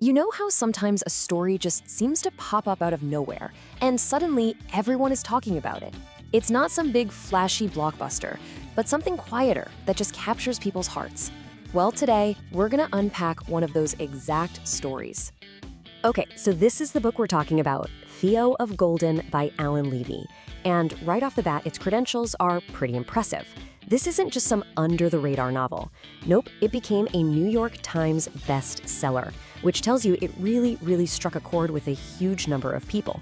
You know how sometimes a story just seems to pop up out of nowhere, and suddenly everyone is talking about it? It's not some big flashy blockbuster, but something quieter that just captures people's hearts. Well, today, we're gonna unpack one of those exact stories. Okay, so this is the book we're talking about, Theo of Golden by Alan Levy. And right off the bat, its credentials are pretty impressive. This isn't just some under-the-radar novel. Nope, it became a New York Times bestseller, which tells you it really struck a chord with a huge number of people.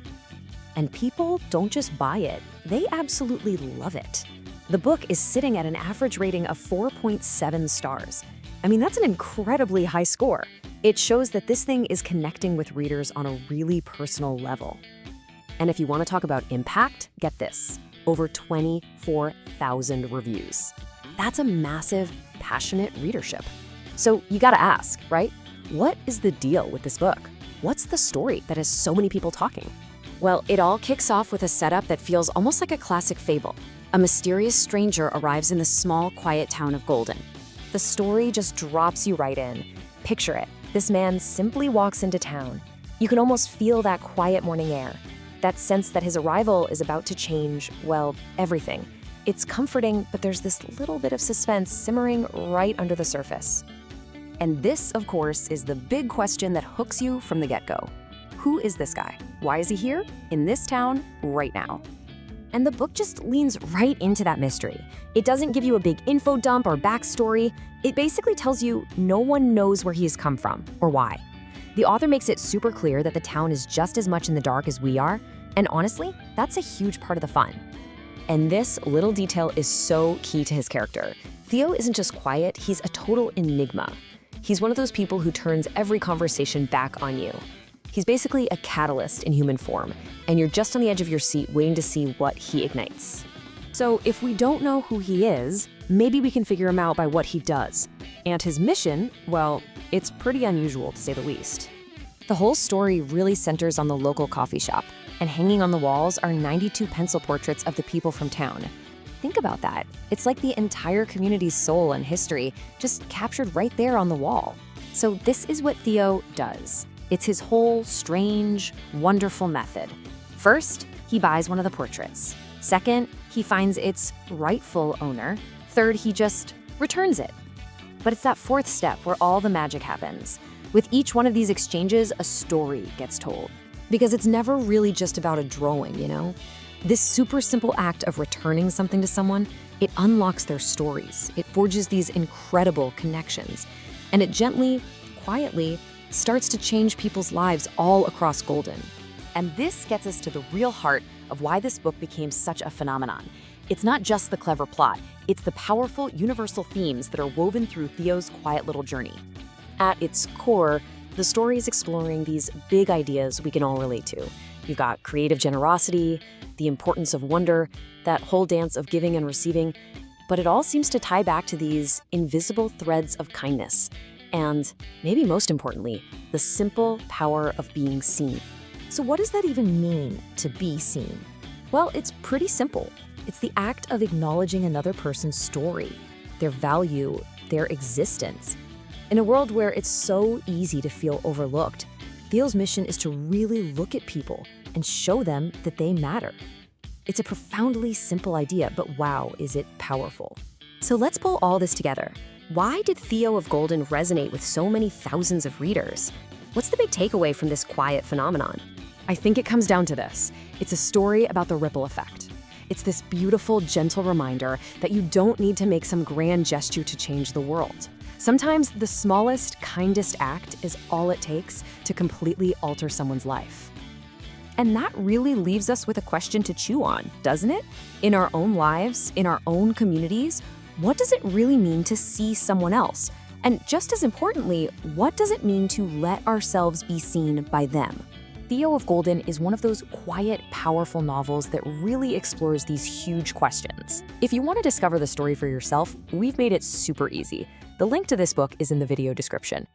And people don't just buy it, they absolutely love it. The book is sitting at an average rating of 4.7 stars. I mean, that's an incredibly high score. It shows that this thing is connecting with readers on a really personal level. And if you want to talk about impact, get this, over 24,000 reviews. That's a massive, passionate readership. So you gotta ask, right? What is the deal with this book? What's the story that has so many people talking? Well, it all kicks off with a setup that feels almost like a classic fable. A mysterious stranger arrives in the small, quiet town of Golden. The story just drops you right in. Picture it. This man simply walks into town. You can almost feel that quiet morning air, that sense that his arrival is about to change, well, everything. It's comforting, but there's this little bit of suspense simmering right under the surface. And this, of course, is the big question that hooks you from the get-go. Who is this guy? Why is he here? In this town, right now? And the book just leans right into that mystery. It doesn't give you a big info dump or backstory. It basically tells you no one knows where he has come from or why. The author makes it super clear that the town is just as much in the dark as we are, and honestly, that's a huge part of the fun. And this little detail is so key to his character. Theo isn't just quiet, he's a total enigma. He's one of those people who turns every conversation back on you. He's basically a catalyst in human form, and you're just on the edge of your seat waiting to see what he ignites. So if we don't know who he is, maybe we can figure him out by what he does. And his mission, well, it's pretty unusual to say the least. The whole story really centers on the local coffee shop, and hanging on the walls are 92 pencil portraits of the people from town. Think about that. It's like the entire community's soul and history just captured right there on the wall. So this is what Theo does. It's his whole strange, wonderful method. First, he buys one of the portraits. Second, he finds its rightful owner. Third, he just returns it. But it's that fourth step where all the magic happens. With each one of these exchanges, a story gets told. Because it's never really just about a drawing, you know? This super simple act of returning something to someone, it unlocks their stories. It forges these incredible connections. And it gently, quietly, starts to change people's lives all across Golden. And this gets us to the real heart of why this book became such a phenomenon. It's not just the clever plot, it's the powerful universal themes that are woven through Theo's quiet little journey. At its core, the story is exploring these big ideas we can all relate to. You've got creative generosity, the importance of wonder, that whole dance of giving and receiving, but it all seems to tie back to these invisible threads of kindness. And maybe most importantly, the simple power of being seen. So what does that even mean, to be seen? Well, it's pretty simple. It's the act of acknowledging another person's story, their value, their existence. In a world where it's so easy to feel overlooked, Theo's mission is to really look at people and show them that they matter. It's a profoundly simple idea, but wow, is it powerful. So let's pull all this together. Why did Theo of Golden resonate with so many thousands of readers? What's the big takeaway from this quiet phenomenon? I think it comes down to this. It's a story about the ripple effect. It's this beautiful, gentle reminder that you don't need to make some grand gesture to change the world. Sometimes the smallest, kindest act is all it takes to completely alter someone's life. And that really leaves us with a question to chew on, doesn't it? In our own lives, in our own communities, what does it really mean to see someone else? And just as importantly, what does it mean to let ourselves be seen by them? Theo of Golden is one of those quiet, powerful novels that really explores these huge questions. If you want to discover the story for yourself, we've made it super easy. The link to this book is in the video description.